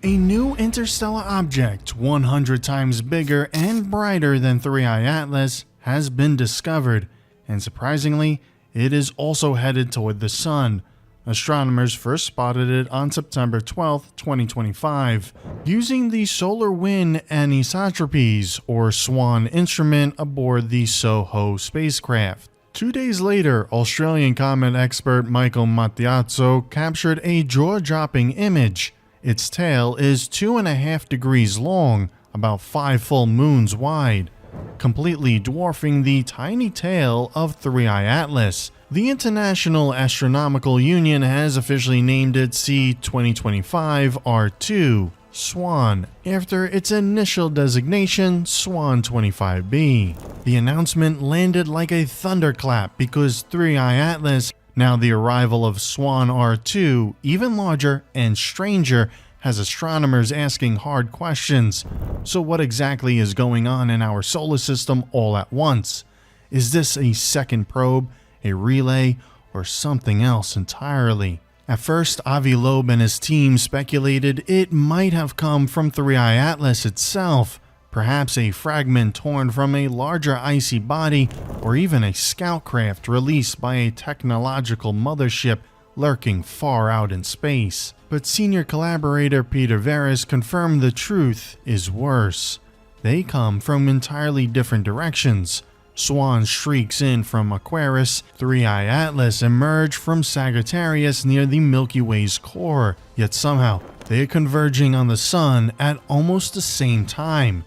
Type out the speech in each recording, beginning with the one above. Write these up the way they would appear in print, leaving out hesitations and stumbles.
A new interstellar object 100 times bigger and brighter than 3IATLAS has been discovered, and surprisingly, it is also headed toward the Sun. Astronomers first spotted it on September 12, 2025, using the Solar Wind Anisotropes, or SWAN instrument aboard the SOHO spacecraft. 2 days later, Australian comet expert Michael Mattiazzo captured a jaw-dropping image. Its tail is 2.5 degrees long, about 5 full moons wide, completely dwarfing the tiny tail of 3IATLAS. The International Astronomical Union has officially named it C2025 R2 SWAN after its initial designation, SWAN 25b. The announcement landed like a thunderclap because 3IATLAS, now the arrival of SWAN R2, even larger and stranger, has astronomers asking hard questions. So what exactly is going on in our solar system all at once? Is this a second probe, a relay, or something else entirely? At first, Avi Loeb and his team speculated it might have come from 3IATLAS itself, perhaps a fragment torn from a larger icy body, or even a scout craft released by a technological mothership lurking far out in space. But senior collaborator Peter Veris confirmed the truth is worse. They come from entirely different directions. SWAN streaks in from Aquarius, 3IATLAS emerge from Sagittarius near the Milky Way's core, yet somehow they are converging on the Sun at almost the same time.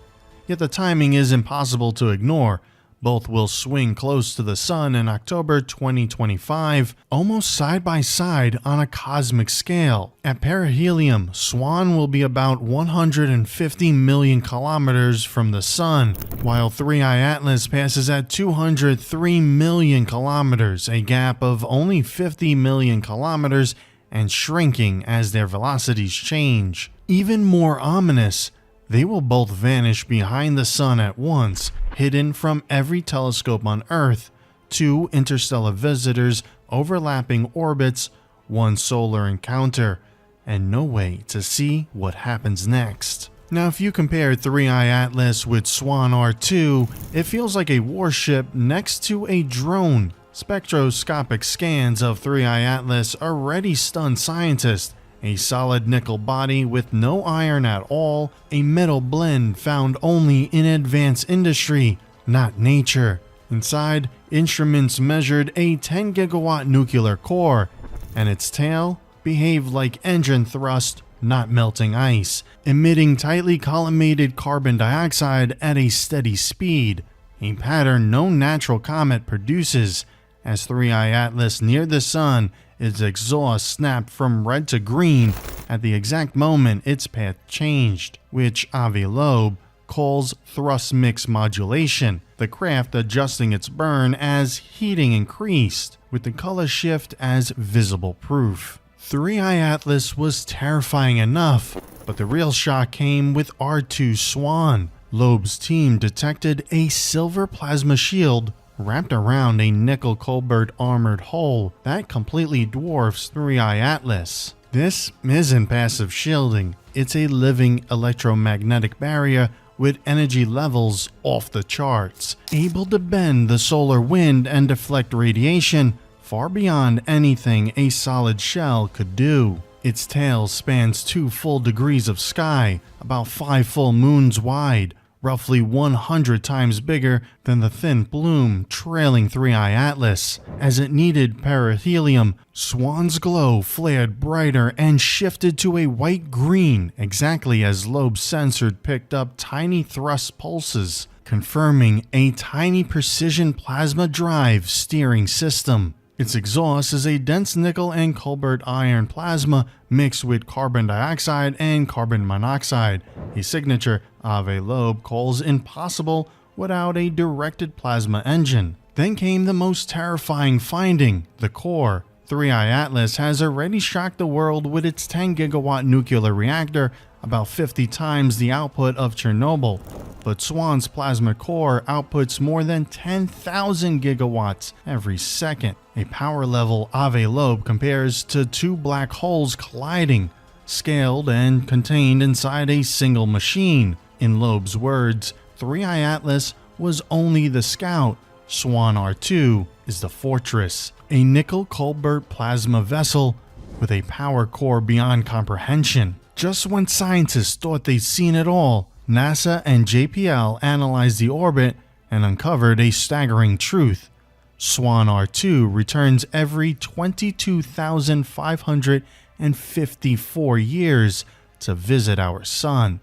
Yet the timing is impossible to ignore. Both will swing close to the Sun in October 2025, almost side by side on a cosmic scale. At perihelion, SWAN will be about 150 million kilometers from the Sun, while 3IATLAS passes at 203 million kilometers, a gap of only 50 million kilometers and shrinking as their velocities change. Even more ominous, they will both vanish behind the Sun at once, hidden from every telescope on Earth. 2 interstellar visitors, overlapping orbits, 1 solar encounter, and no way to see what happens next. Now, if you compare 3IATLAS with SWAN R2, it feels like a warship next to a drone. Spectroscopic scans of 3IATLAS already stunned scientists. A solid nickel body with no iron at all, a metal blend found only in advanced industry, not nature. Inside, instruments measured a 10 gigawatt nuclear core, and its tail behaved like engine thrust, not melting ice, emitting tightly collimated carbon dioxide at a steady speed, a pattern no natural comet produces. As 3IATLAS neared the Sun, its exhaust snapped from red to green at the exact moment its path changed, which Avi Loeb calls thrust mix modulation, the craft adjusting its burn as heating increased, with the color shift as visible proof. 3IATLAS was terrifying enough, but the real shock came with R2 SWAN. Loeb's team detected a silver plasma shield wrapped around a nickel cobalt armored hull that completely dwarfs 3IATLAS. This isn't passive shielding, it's a living electromagnetic barrier with energy levels off the charts, able to bend the solar wind and deflect radiation far beyond anything a solid shell could do. Its tail spans 2 full degrees of sky, about 5 full moons wide, roughly 100 times bigger than the thin plume trailing 3IATLAS. As it neared perihelion, SWAN's glow flared brighter and shifted to a white-green, exactly as Loeb's sensor picked up tiny thrust pulses, confirming a tiny precision plasma drive steering system. Its exhaust is a dense nickel and cobalt iron plasma mixed with carbon dioxide and carbon monoxide, a signature Avi Loeb calls impossible without a directed plasma engine. Then came the most terrifying finding, the core. 3IATLAS has already shocked the world with its 10 gigawatt nuclear reactor, about 50 times the output of Chernobyl. But SWAN's plasma core outputs more than 10,000 gigawatts every second, a power level Avi Loeb compares to 2 black holes colliding. scaled and contained inside a single machine. In Loeb's words, 3IATLAS was only the scout. Swan R2 is the fortress, a nickel cobalt plasma vessel with a power core beyond comprehension. Just when scientists thought they'd seen it all, NASA and JPL analyzed the orbit and uncovered a staggering truth. Swan R2 returns every 22,554 years to visit our sun.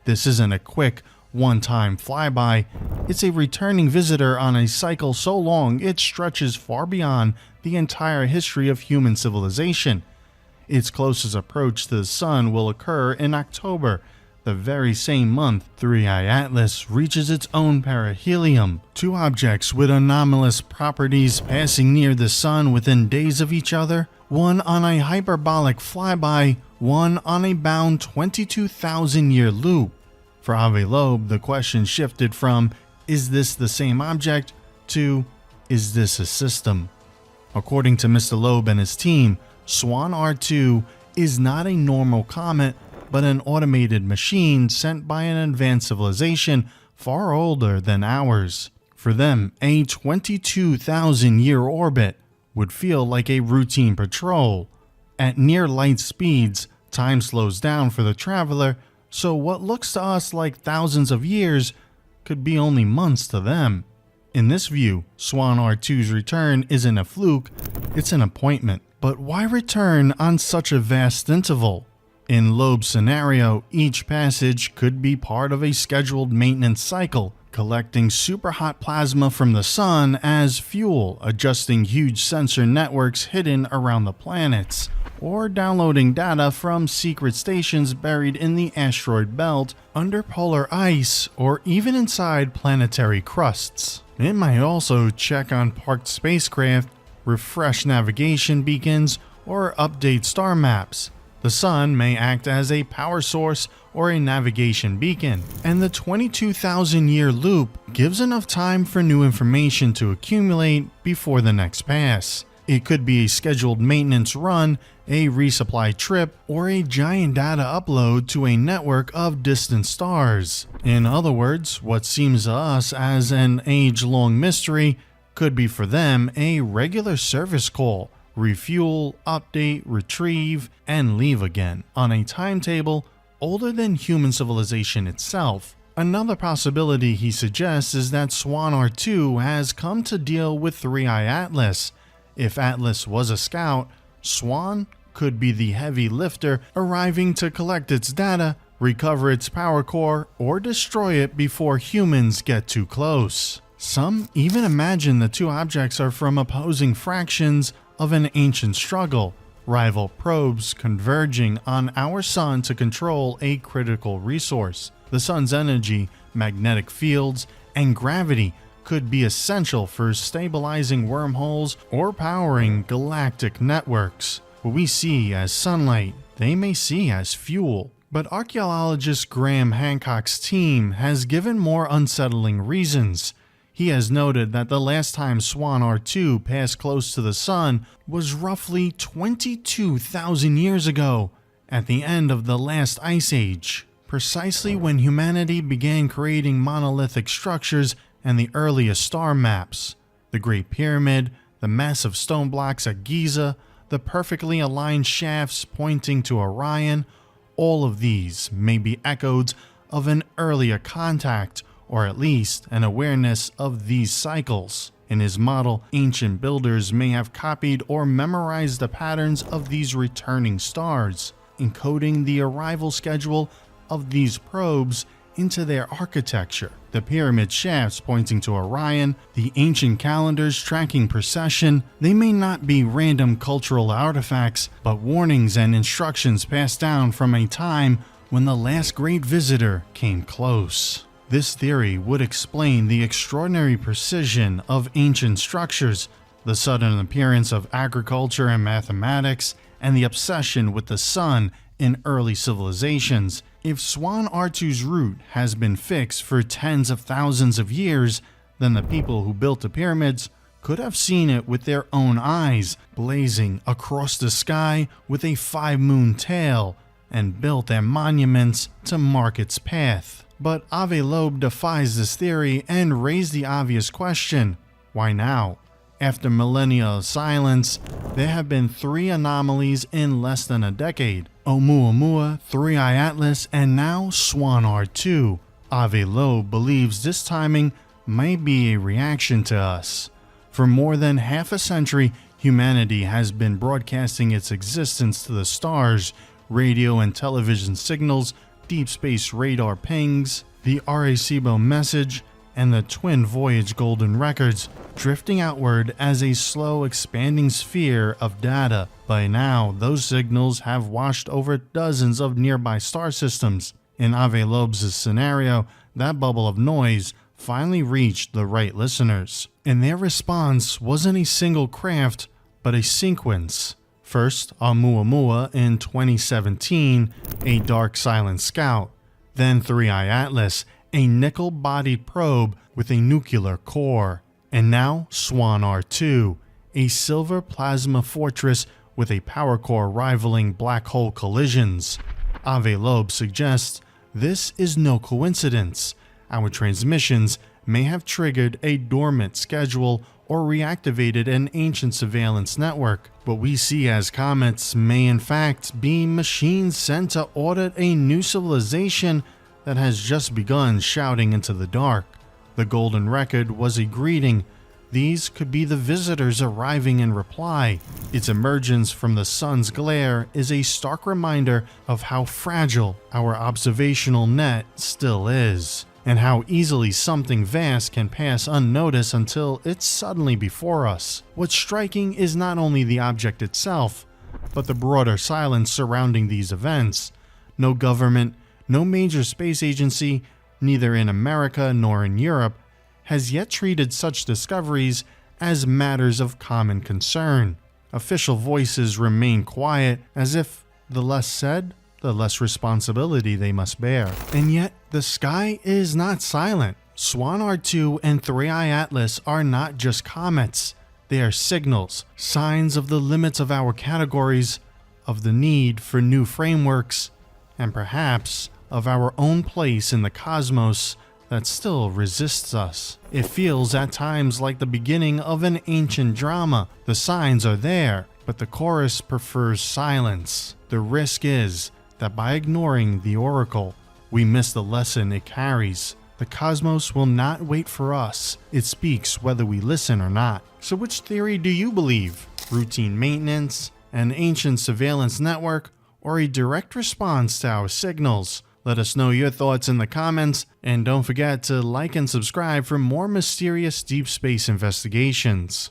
This isn't a quick, one-time flyby. It's a returning visitor on a cycle so long it stretches far beyond the entire history of human civilization. Its closest approach to the sun will occur in October, the very same month 3IATLAS reaches its own perihelion. Two objects with anomalous properties passing near the sun within days of each other, one on a hyperbolic flyby, one on a bound 22,000-year loop. For Avi Loeb, the question shifted from, is this the same object, to, is this a system? According to Mr. Loeb and his team, Swan R2 is not a normal comet, but an automated machine sent by an advanced civilization far older than ours. For them, a 22,000-year orbit would feel like a routine patrol. At near light speeds, time slows down for the traveler, so what looks to us like thousands of years could be only months to them. In this view, Swan R2's return isn't a fluke, it's an appointment. But why return on such a vast interval? In Loeb's scenario, each passage could be part of a scheduled maintenance cycle, collecting superhot plasma from the sun as fuel, adjusting huge sensor networks hidden around the planets, or downloading data from secret stations buried in the asteroid belt, under polar ice, or even inside planetary crusts. It might also check on parked spacecraft, refresh navigation beacons, or update star maps. The sun may act as a power source or a navigation beacon, and the 22,000-year loop gives enough time for new information to accumulate before the next pass. It could be a scheduled maintenance run, a resupply trip, or a giant data upload to a network of distant stars. In other words, what seems to us as an age-long mystery could be for them a regular service call. Refuel, update, retrieve, and leave again, on a timetable older than human civilization itself. Another possibility he suggests is that Swan R2 has come to deal with 3IATLAS. If Atlas was a scout, Swan could be the heavy lifter arriving to collect its data, recover its power core, or destroy it before humans get too close. Some even imagine the two objects are from opposing fractions of an ancient struggle, rival probes converging on our sun to control a critical resource. The sun's energy, magnetic fields, and gravity could be essential for stabilizing wormholes or powering galactic networks. What we see as sunlight, they may see as fuel. But archaeologist Graham Hancock's team has given more unsettling reasons. He has noted that the last time Swan R2 passed close to the sun was roughly 22,000 years ago, at the end of the last ice age, precisely when humanity began creating monolithic structures and the earliest star maps. The Great Pyramid, the massive stone blocks at Giza, the perfectly aligned shafts pointing to Orion, all of these may be echoes of an earlier contact, or at least an awareness of these cycles. In his model, ancient builders may have copied or memorized the patterns of these returning stars, encoding the arrival schedule of these probes into their architecture. The pyramid shafts pointing to Orion, the ancient calendars tracking precession, they may not be random cultural artifacts, but warnings and instructions passed down from a time when the last great visitor came close. This theory would explain the extraordinary precision of ancient structures, the sudden appearance of agriculture and mathematics, and the obsession with the sun in early civilizations. If Swan R2's route has been fixed for tens of thousands of years, then the people who built the pyramids could have seen it with their own eyes, blazing across the sky with a 5-moon tail, and built their monuments to mark its path. But Ave Loeb defies this theory and raised the obvious question: why now? After millennia of silence, there have been 3 anomalies in less than a decade: Oumuamua, 3IATLAS, and now Swan R2. Ave Loeb believes this timing may be a reaction to us. For more than half a century, humanity has been broadcasting its existence to the stars, radio and television signals, deep space radar pings, the Arecibo message, and the Twin Voyage golden records, drifting outward as a slow expanding sphere of data. By now, those signals have washed over dozens of nearby star systems. In Ave Loeb's scenario, that bubble of noise finally reached the right listeners, and their response wasn't a single craft, but a sequence. First, Oumuamua in 2017, a dark silent scout. Then 3IATLAS, a nickel-bodied probe with a nuclear core. And now Swan R2, a silver plasma fortress with a power core rivaling black hole collisions. Ave Loeb suggests this is no coincidence. Our transmissions may have triggered a dormant schedule or reactivated an ancient surveillance network. What we see as comets may in fact be machines sent to audit a new civilization that has just begun shouting into the dark. The golden record was a greeting. These could be the visitors arriving in reply. Its emergence from the sun's glare is a stark reminder of how fragile our observational net still is, and how easily something vast can pass unnoticed until it's suddenly before us. What's striking is not only the object itself, but the broader silence surrounding these events. No government, no major space agency, neither in America nor in Europe, has yet treated such discoveries as matters of common concern. Official voices remain quiet, as if the less said, the less responsibility they must bear. And yet, the sky is not silent. Swan R2 and 3IATLAS are not just comets. They are signals, signs of the limits of our categories, of the need for new frameworks, and perhaps of our own place in the cosmos that still resists us. It feels at times like the beginning of an ancient drama. The signs are there, but the chorus prefers silence. The risk is that by ignoring the oracle, we miss the lesson it carries. The cosmos will not wait for us. It speaks whether we listen or not. So which theory do you believe? Routine maintenance, an ancient surveillance network, or a direct response to our signals? Let us know your thoughts in the comments, and don't forget to like and subscribe for more mysterious deep space investigations.